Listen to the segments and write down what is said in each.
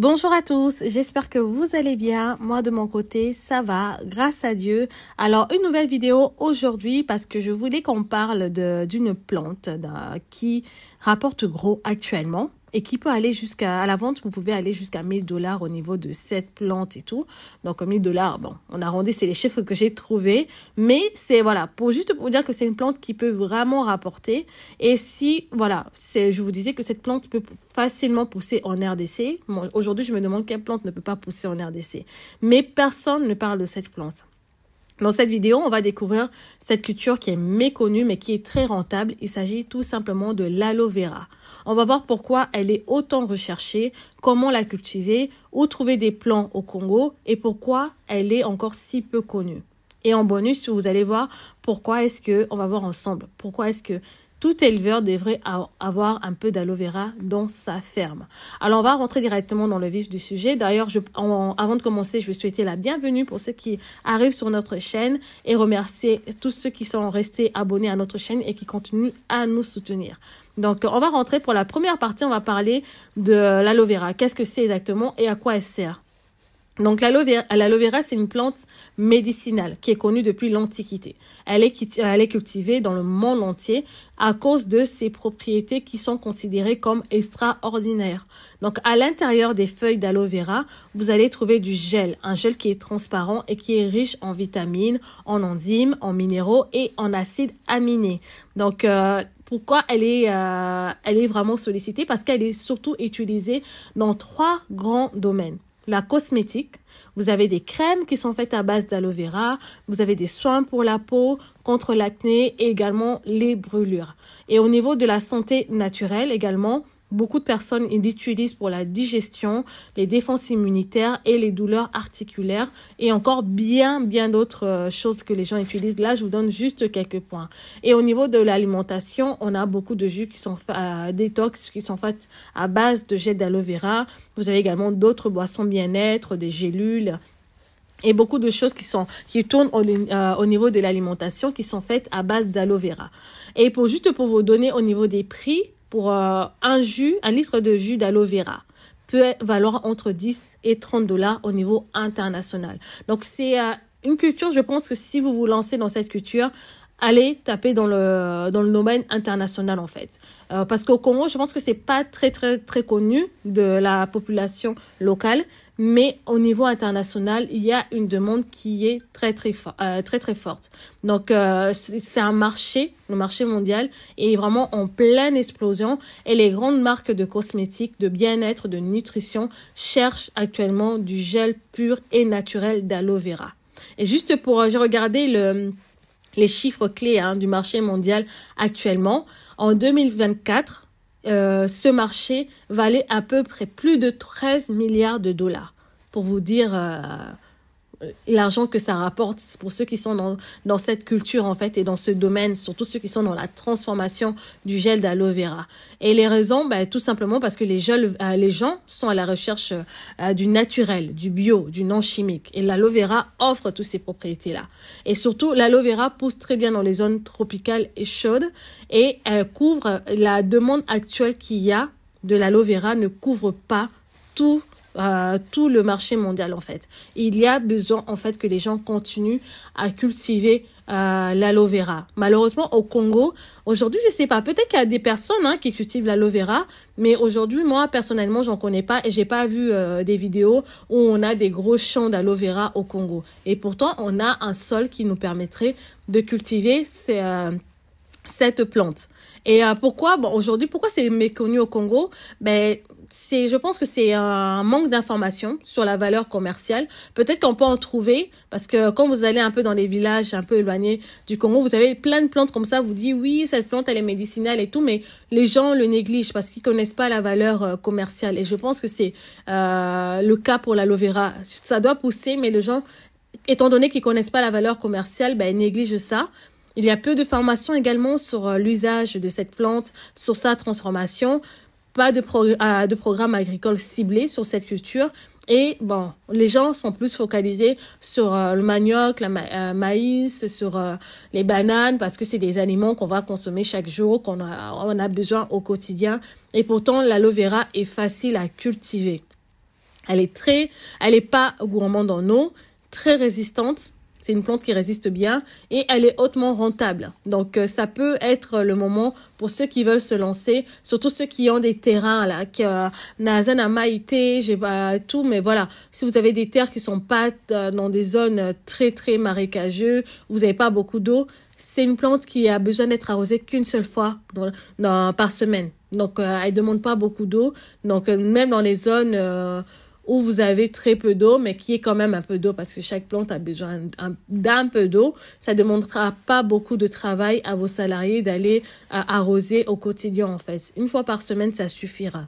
Bonjour à tous, j'espère que vous allez bien. Moi de mon côté, ça va, grâce à Dieu. Alors une nouvelle vidéo aujourd'hui parce que je voulais qu'on parle d'une plante qui rapporte gros actuellement et qui peut aller jusqu'à la vente. Vous pouvez aller jusqu'à 1000 $ au niveau de cette plante et tout. Donc 1000 $, bon, on arrondit, c'est les chiffres que j'ai trouvés. Mais c'est voilà, juste pour dire que c'est une plante qui peut vraiment rapporter. Et si, voilà, je vous disais que cette plante peut facilement pousser en RDC. Bon, aujourd'hui, je me demande quelle plante ne peut pas pousser en RDC. Mais personne ne parle de cette plante. Dans cette vidéo, on va découvrir cette culture qui est méconnue mais qui est très rentable. Il s'agit tout simplement de l'aloe vera. On va voir pourquoi elle est autant recherchée, comment la cultiver, où trouver des plants au Congo et pourquoi elle est encore si peu connue. Et en bonus, vous allez voir pourquoi on va voir ensemble, pourquoi est-ce que tout éleveur devrait avoir un peu d'aloe vera dans sa ferme. Alors, on va rentrer directement dans le vif du sujet. D'ailleurs, avant de commencer, je veux souhaiter la bienvenue pour ceux qui arrivent sur notre chaîne et remercier tous ceux qui sont restés abonnés à notre chaîne et qui continuent à nous soutenir. Donc, on va rentrer pour la première partie. On va parler de l'aloe vera. Qu'est-ce que c'est exactement et à quoi elle sert? Donc, l'aloe vera, c'est une plante médicinale qui est connue depuis l'Antiquité. Elle est cultivée dans le monde entier à cause de ses propriétés qui sont considérées comme extraordinaires. Donc, à l'intérieur des feuilles d'aloe vera, vous allez trouver du gel, un gel qui est transparent et qui est riche en vitamines, en enzymes, en minéraux et en acides aminés. Donc, pourquoi elle est vraiment sollicitée? Parce qu'elle est surtout utilisée dans 3 grands domaines. La cosmétique, vous avez des crèmes qui sont faites à base d'aloe vera, vous avez des soins pour la peau, contre l'acné et également les brûlures. Et au niveau de la santé naturelle également, beaucoup de personnes l'utilisent pour la digestion, les défenses immunitaires et les douleurs articulaires et encore bien d'autres choses que les gens utilisent. Là, je vous donne juste quelques points. Et au niveau de l'alimentation, on a beaucoup de jus qui sont détox, qui sont faits à base de gel d'aloe vera. Vous avez également d'autres boissons bien-être, des gélules et beaucoup de choses qui tournent au niveau de l'alimentation qui sont faites à base d'aloe vera. Et pour vous donner au niveau des prix, pour un litre de jus d'aloe vera peut valoir entre 10 et 30 $ au niveau international. Donc, c'est une culture, je pense que si vous vous lancez dans cette culture, allez taper dans le domaine international en fait. Parce qu'au Congo, je pense que c'est pas très connu de la population locale, mais au niveau international, il y a une demande qui est très forte. Donc c'est un marché, le marché mondial est vraiment en pleine explosion et les grandes marques de cosmétiques, de bien-être, de nutrition cherchent actuellement du gel pur et naturel d'aloe vera. Et juste j'ai regardé les chiffres clés du marché mondial actuellement. En 2024, ce marché valait à peu près plus de 13 milliards de $. Pour vous dire l'argent que ça rapporte pour ceux qui sont dans cette culture en fait et dans ce domaine, surtout ceux qui sont dans la transformation du gel d'aloe vera. Et les raisons, tout simplement parce que les gens sont à la recherche du naturel, du bio, du non chimique. Et l'aloe vera offre toutes ces propriétés-là. Et surtout, l'aloe vera pousse très bien dans les zones tropicales et chaudes et elle couvre la demande actuelle qu'il y a de l'aloe vera ne couvre pas tout le marché mondial en fait. Il y a besoin en fait que les gens continuent à cultiver l'aloe vera. Malheureusement au Congo, aujourd'hui je sais pas, peut-être qu'il y a des personnes qui cultivent l'aloe vera, mais aujourd'hui moi personnellement j'en connais pas et j'ai pas vu des vidéos où on a des gros champs d'aloe vera au Congo. Et pourtant on a un sol qui nous permettrait de cultiver cette plante. Et pourquoi c'est méconnu au Congo? Je pense que c'est un manque d'information sur la valeur commerciale. Peut-être qu'on peut en trouver parce que quand vous allez un peu dans les villages un peu éloignés du Congo, vous avez plein de plantes comme ça. Vous dites oui, cette plante elle est médicinale et tout, mais les gens le négligent parce qu'ils connaissent pas la valeur commerciale. Et je pense que c'est le cas pour l'aloe vera. Ça doit pousser, mais les gens, étant donné qu'ils connaissent pas la valeur commerciale, ils négligent ça. Il y a peu de formations également sur l'usage de cette plante, sur sa transformation. Pas de programme agricole ciblé sur cette culture. Et les gens sont plus focalisés sur le manioc, maïs, sur les bananes, parce que c'est des aliments qu'on va consommer chaque jour, on a besoin au quotidien. Et pourtant, l'aloe vera est facile à cultiver. Elle est pas gourmande en eau, très résistante. C'est une plante qui résiste bien et elle est hautement rentable. Donc, ça peut être le moment pour ceux qui veulent se lancer, surtout ceux qui ont des terrains là, Nazana Maïté, j'ai pas tout, mais voilà. Si vous avez des terres qui sont pas dans des zones très très marécageuses, vous n'avez pas beaucoup d'eau, c'est une plante qui a besoin d'être arrosée qu'une seule fois par semaine. Donc, elle demande pas beaucoup d'eau. Donc, même dans les zones où vous avez très peu d'eau, mais qui est quand même un peu d'eau parce que chaque plante a besoin d'un peu d'eau. Ça ne demandera pas beaucoup de travail à vos salariés d'aller arroser au quotidien, en fait. Une fois par semaine, ça suffira.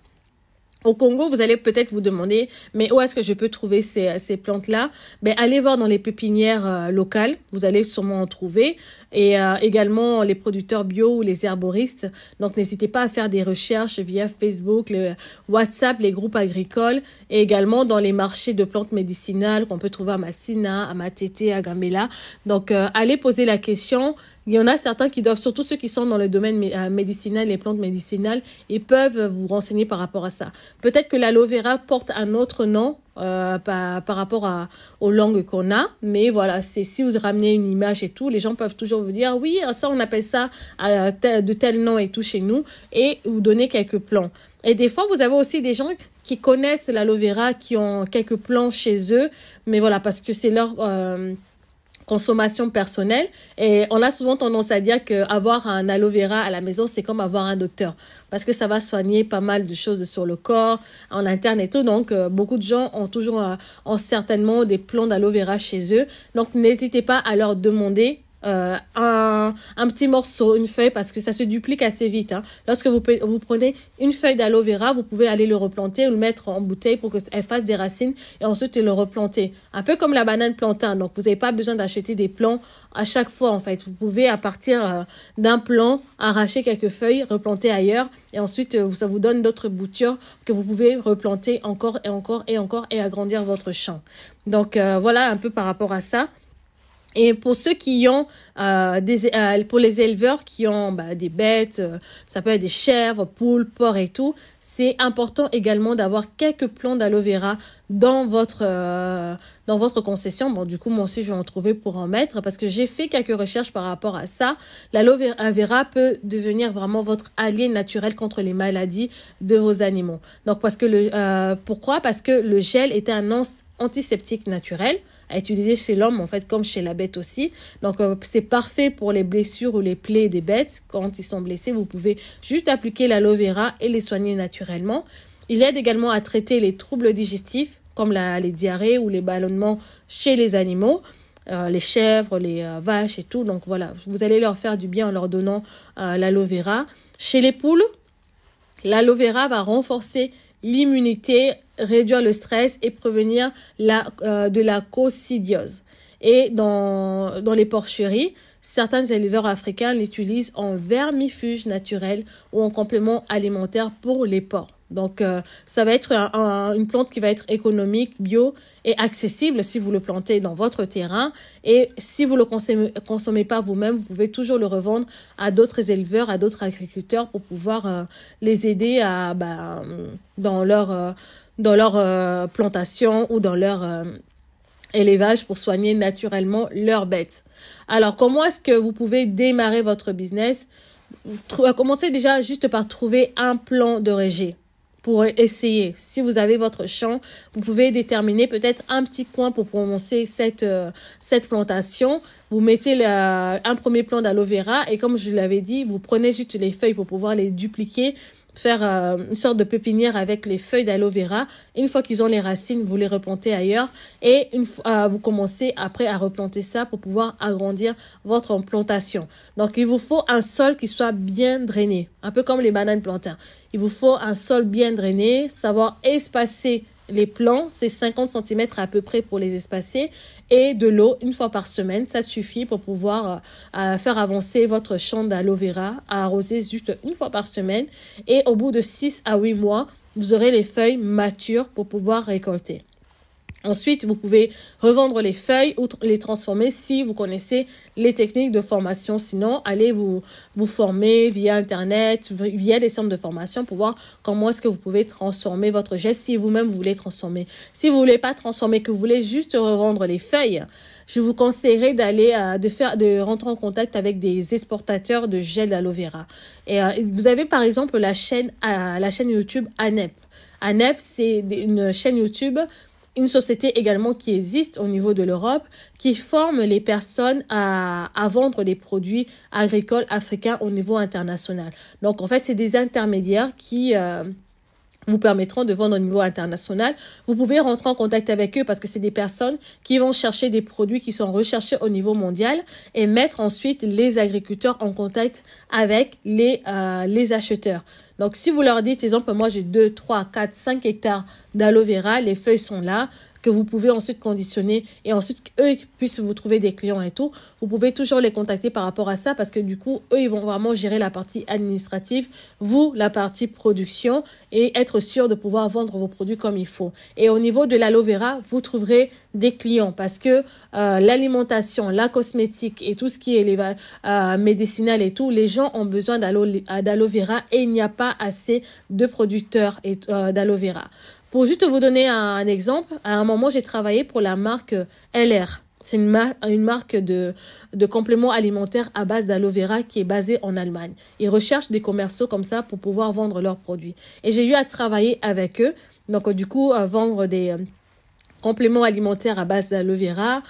Au Congo, vous allez peut-être vous demander, mais où est-ce que je peux trouver ces plantes-là? Ben, allez voir dans les pépinières locales. Vous allez sûrement en trouver. Et également les producteurs bio ou les herboristes. Donc, n'hésitez pas à faire des recherches via Facebook, le WhatsApp, les groupes agricoles et également dans les marchés de plantes médicinales qu'on peut trouver à Massina, à Matete, à Gambela. Donc, allez poser la question. Il y en a certains qui doivent, surtout ceux qui sont dans le domaine médicinal, les plantes médicinales, ils peuvent vous renseigner par rapport à ça. Peut-être que l'aloe vera porte un autre nom par rapport aux langues qu'on a, mais voilà, c'est si vous ramenez une image et tout, les gens peuvent toujours vous dire oui, ça on appelle ça de tel nom et tout chez nous, et vous donner quelques plants. Et des fois, vous avez aussi des gens qui connaissent l'aloe vera, qui ont quelques plants chez eux, mais voilà, parce que c'est leur consommation personnelle, et on a souvent tendance à dire que avoir un aloe vera à la maison, c'est comme avoir un docteur parce que ça va soigner pas mal de choses sur le corps, en interne et tout. Donc, beaucoup de gens ont certainement des plants d'aloe vera chez eux. Donc, n'hésitez pas à leur demander un petit morceau, une feuille, parce que ça se duplique assez vite. Lorsque vous prenez une feuille d'aloe vera, vous pouvez aller le replanter ou le mettre en bouteille pour qu'elle fasse des racines et ensuite le replanter. Un peu comme la banane plantain. Donc, vous n'avez pas besoin d'acheter des plants à chaque fois, en fait. Vous pouvez, à partir d'un plant, arracher quelques feuilles, replanter ailleurs et ensuite, ça vous donne d'autres boutures que vous pouvez replanter encore et encore et encore et agrandir votre champ. Donc, voilà un peu par rapport à ça. Et pour ceux qui ont pour les éleveurs qui ont des bêtes, ça peut être des chèvres, poules, porcs et tout, c'est important également d'avoir quelques plants d'aloe vera dans votre concession. Bon, du coup, moi aussi, je vais en trouver pour en mettre parce que j'ai fait quelques recherches par rapport à ça. L'aloe vera peut devenir vraiment votre allié naturel contre les maladies de vos animaux. Donc, pourquoi? Parce que le gel est un antiseptique naturel à utiliser chez l'homme, en fait, comme chez la bête aussi. Donc, c'est parfait pour les blessures ou les plaies des bêtes. Quand ils sont blessés, vous pouvez juste appliquer l'aloe vera et les soigner naturellement. Il aide également à traiter les troubles digestifs, comme les diarrhées ou les ballonnements chez les animaux, les chèvres, les vaches et tout. Donc, voilà, vous allez leur faire du bien en leur donnant l'aloe vera. Chez les poules, l'aloe vera va renforcer l'immunité, réduire le stress et prévenir de la coccidiose. Et dans les porcheries, certains éleveurs africains l'utilisent en vermifuge naturel ou en complément alimentaire pour les porcs. Donc, ça va être une plante qui va être économique, bio et accessible si vous le plantez dans votre terrain. Et si vous le consommez pas vous-même, vous pouvez toujours le revendre à d'autres éleveurs, à d'autres agriculteurs pour pouvoir les aider dans leur plantation ou dans leur élevage pour soigner naturellement leurs bêtes. Alors, comment est-ce que vous pouvez démarrer votre business? Commencez déjà juste par trouver un plan de régie pour essayer. Si vous avez votre champ, vous pouvez déterminer peut-être un petit coin pour commencer cette plantation. Vous mettez un premier plant d'aloe vera et comme je l'avais dit, vous prenez juste les feuilles pour pouvoir les dupliquer, faire une sorte de pépinière avec les feuilles d'aloe vera. Une fois qu'ils ont les racines, vous les replantez ailleurs et vous commencez après à replanter ça pour pouvoir agrandir votre plantation. Donc, il vous faut un sol qui soit bien drainé, un peu comme les bananes plantains. Il vous faut un sol bien drainé, savoir espacer les plants, c'est 50 cm à peu près pour les espacer et de l'eau une fois par semaine, ça suffit pour pouvoir faire avancer votre champ d'aloe vera, à arroser juste une fois par semaine et au bout de 6 à 8 mois, vous aurez les feuilles matures pour pouvoir récolter. Ensuite, vous pouvez revendre les feuilles ou les transformer si vous connaissez les techniques de formation. Sinon, allez vous former via Internet, via des centres de formation pour voir comment est-ce que vous pouvez transformer votre gel si vous-même vous voulez transformer. Si vous voulez pas transformer, que vous voulez juste revendre les feuilles, je vous conseillerais de rentrer en contact avec des exportateurs de gel d'aloe vera. Et vous avez par exemple la chaîne YouTube ANEP. ANEP, c'est une chaîne YouTube, une société également qui existe au niveau de l'Europe, qui forme les personnes à vendre des produits agricoles africains au niveau international. Donc, en fait, c'est des intermédiaires qui vous permettront de vendre au niveau international. Vous pouvez rentrer en contact avec eux parce que c'est des personnes qui vont chercher des produits qui sont recherchés au niveau mondial et mettre ensuite les agriculteurs en contact avec les acheteurs. Donc, si vous leur dites, exemple, moi j'ai 2, 3, 4, 5 hectares d'aloe vera, les feuilles sont là, que vous pouvez ensuite conditionner et ensuite eux puissent vous trouver des clients et tout. Vous pouvez toujours les contacter par rapport à ça parce que du coup, eux, ils vont vraiment gérer la partie administrative, vous, la partie production et être sûr de pouvoir vendre vos produits comme il faut. Et au niveau de l'aloe vera, vous trouverez des clients parce que l'alimentation, la cosmétique et tout ce qui est médicinal et tout, les gens ont besoin d'aloe vera et il n'y a pas assez de producteurs d'aloe vera. Pour juste vous donner un exemple, à un moment, j'ai travaillé pour la marque LR. C'est une marque de compléments alimentaires à base d'aloe vera qui est basée en Allemagne. Ils recherchent des commerciaux comme ça pour pouvoir vendre leurs produits. Et j'ai eu à travailler avec eux. Donc, du coup, vendre des compléments alimentaires à base d'aloe vera,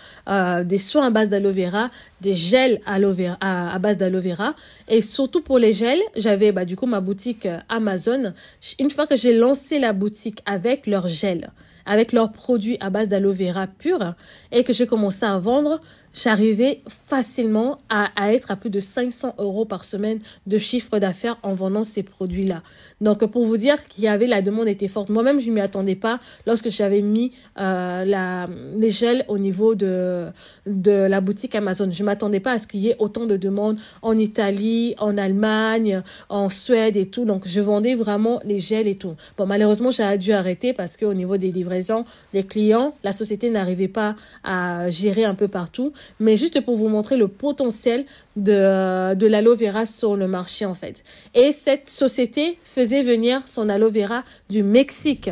des soins à base d'aloe vera, des gels à base d'aloe vera. Et surtout pour les gels, j'avais du coup ma boutique Amazon. Une fois que j'ai lancé la boutique avec leurs gels, avec leurs produits à base d'aloe vera pur et que j'ai commencé à vendre, j'arrivais facilement à être à plus de 500 € par semaine de chiffre d'affaires en vendant ces produits-là. Donc, pour vous dire qu'il y avait, la demande était forte. Moi-même, je ne m'y attendais pas lorsque j'avais mis les gels au niveau de la boutique Amazon. Je ne m'attendais pas à ce qu'il y ait autant de demandes en Italie, en Allemagne, en Suède et tout. Donc, je vendais vraiment les gels et tout. Bon, malheureusement, j'ai dû arrêter parce qu'au niveau des livraisons, des clients, la société n'arrivait pas à gérer un peu partout. Mais juste pour vous montrer le potentiel de l'aloe vera sur le marché en fait. Et cette société faisait venir son aloe vera du Mexique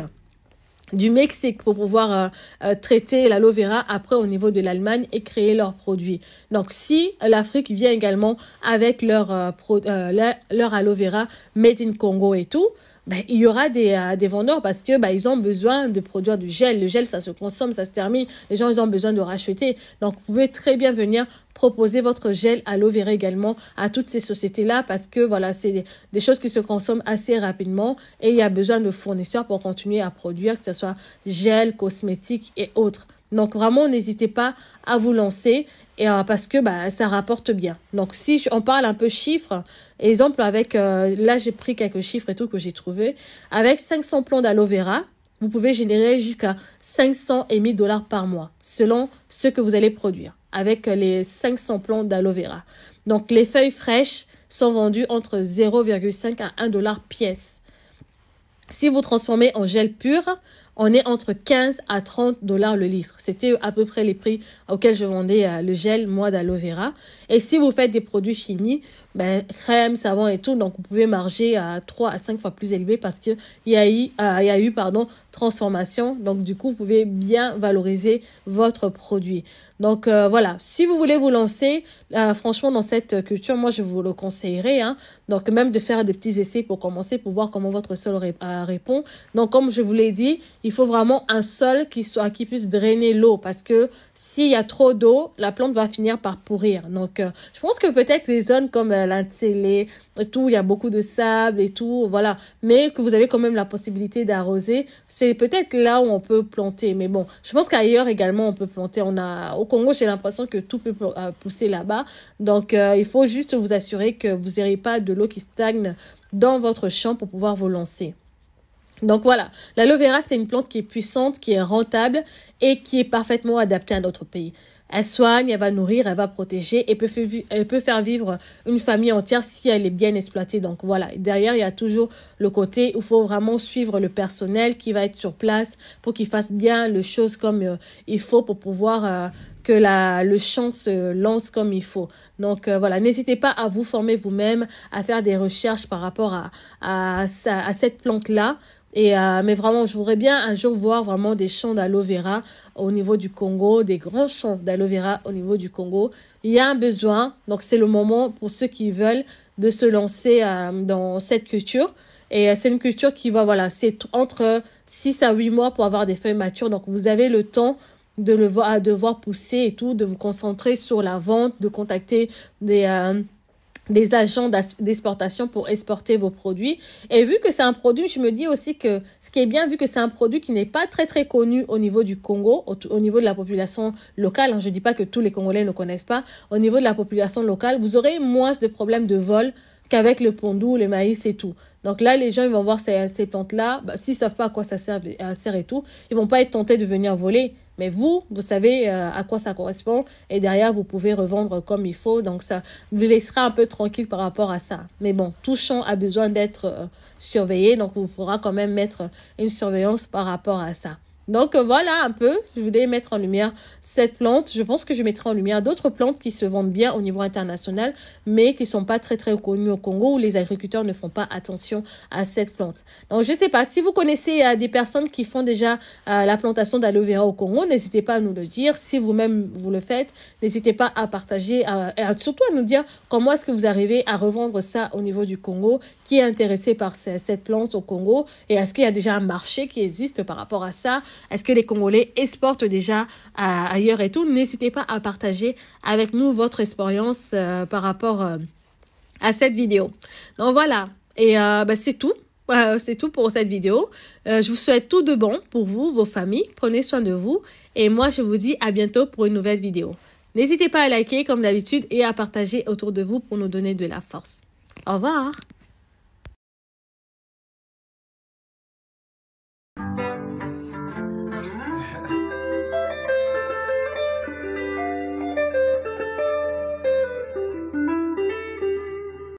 pour pouvoir traiter l'aloe vera après au niveau de l'Allemagne et créer leurs produits. Donc, si l'Afrique vient également avec leur aloe vera made in Congo et tout, il y aura des vendeurs parce que ils ont besoin de produire du gel. Le gel, ça se consomme, ça se termine. Les gens, ils ont besoin de racheter. Donc, vous pouvez très bien venir proposer votre gel aloe vera également à toutes ces sociétés-là parce que voilà, c'est des choses qui se consomment assez rapidement et il y a besoin de fournisseurs pour continuer à produire, que ce soit gel, cosmétiques et autres. Donc, vraiment, n'hésitez pas à vous lancer parce que ça rapporte bien. Donc, si on parle un peu chiffres, exemple avec, là, j'ai pris quelques chiffres et tout que j'ai trouvé. Avec 500 plants d'aloe vera, vous pouvez générer jusqu'à 500 et 1000 $ par mois selon ce que vous allez produire avec les 500 plants d'aloe vera. Donc, les feuilles fraîches sont vendues entre 0,5 à 1 $ pièce. Si vous transformez en gel pur, on est entre 15 à 30 $ le litre. C'était à peu près les prix auxquels je vendais le gel, moi, d'aloe vera. Et si vous faites des produits finis, crème, savon et tout, donc vous pouvez marger à 3 à 5 fois plus élevé parce qu'il y a eu transformation. Donc, du coup, vous pouvez bien valoriser votre produit. Donc, voilà. Si vous voulez vous lancer, franchement, dans cette culture, moi, je vous le conseillerais. Donc, même de faire des petits essais pour commencer, pour voir comment votre sol répond. Donc, comme je vous l'ai dit, il faut vraiment un sol qui puisse drainer l'eau parce que s'il y a trop d'eau, la plante va finir par pourrir. Donc, je pense que peut-être les zones comme l'Antélé et tout, il y a beaucoup de sable et tout, voilà. Mais que vous avez quand même la possibilité d'arroser, c'est peut-être là où on peut planter. Mais bon, je pense qu'ailleurs également, on peut planter. Au Congo, j'ai l'impression que tout peut pousser là-bas. Donc, il faut juste vous assurer que vous n'aurez pas de l'eau qui stagne dans votre champ pour pouvoir vous lancer. Donc voilà, l'aloe vera, c'est une plante qui est puissante, qui est rentable et qui est parfaitement adaptée à notre pays. Elle soigne, elle va nourrir, elle va protéger et elle peut faire vivre une famille entière si elle est bien exploitée. Donc voilà, derrière, il y a toujours le côté où il faut vraiment suivre le personnel qui va être sur place pour qu'il fasse bien les choses comme il faut pour pouvoir que le champ se lance comme il faut. Donc voilà, n'hésitez pas à vous former vous-même, à faire des recherches par rapport à cette plante-là. Mais vraiment, je voudrais bien un jour voir vraiment des champs d'aloe vera au niveau du Congo, des grands champs d'aloe vera au niveau du Congo. Il y a un besoin, donc c'est le moment pour ceux qui veulent de se lancer dans cette culture. Et c'est une culture qui va, voilà, c'est entre 6 à 8 mois pour avoir des feuilles matures. Donc vous avez le temps de voir pousser et tout, de vous concentrer sur la vente, de contacter des agents d'exportation pour exporter vos produits. Et vu que c'est un produit, je me dis aussi que ce qui est bien, vu que c'est un produit qui n'est pas très très connu au niveau du Congo, au niveau de la population locale, je dis pas que tous les Congolais ne connaissent pas, au niveau de la population locale, vous aurez moins de problèmes de vol qu'avec le pondou, le maïs et tout. Donc là, les gens ils vont voir ces plantes-là, s'ils savent pas à quoi ça sert et tout, ils vont pas être tentés de venir voler. Mais vous savez à quoi ça correspond et derrière, vous pouvez revendre comme il faut. Donc, ça vous laissera un peu tranquille par rapport à ça. Mais bon, tout champ a besoin d'être surveillé. Donc, il faudra quand même mettre une surveillance par rapport à ça. Donc, voilà un peu. Je voulais mettre en lumière cette plante. Je pense que je mettrai en lumière d'autres plantes qui se vendent bien au niveau international, mais qui sont pas très, très connues au Congo où les agriculteurs ne font pas attention à cette plante. Donc, je sais pas. Si vous connaissez des personnes qui font déjà la plantation d'aloe vera au Congo, n'hésitez pas à nous le dire. Si vous-même vous le faites, n'hésitez pas à partager, et surtout à nous dire comment est-ce que vous arrivez à revendre ça au niveau du Congo, qui est intéressé par cette plante au Congo, et est-ce qu'il y a déjà un marché qui existe par rapport à ça? Est-ce que les Congolais exportent déjà ailleurs et tout? N'hésitez pas à partager avec nous votre expérience par rapport à cette vidéo. Donc voilà, et c'est tout. C'est tout pour cette vidéo. Je vous souhaite tout de bon pour vous, vos familles. Prenez soin de vous. Et moi, je vous dis à bientôt pour une nouvelle vidéo. N'hésitez pas à liker comme d'habitude et à partager autour de vous pour nous donner de la force. Au revoir.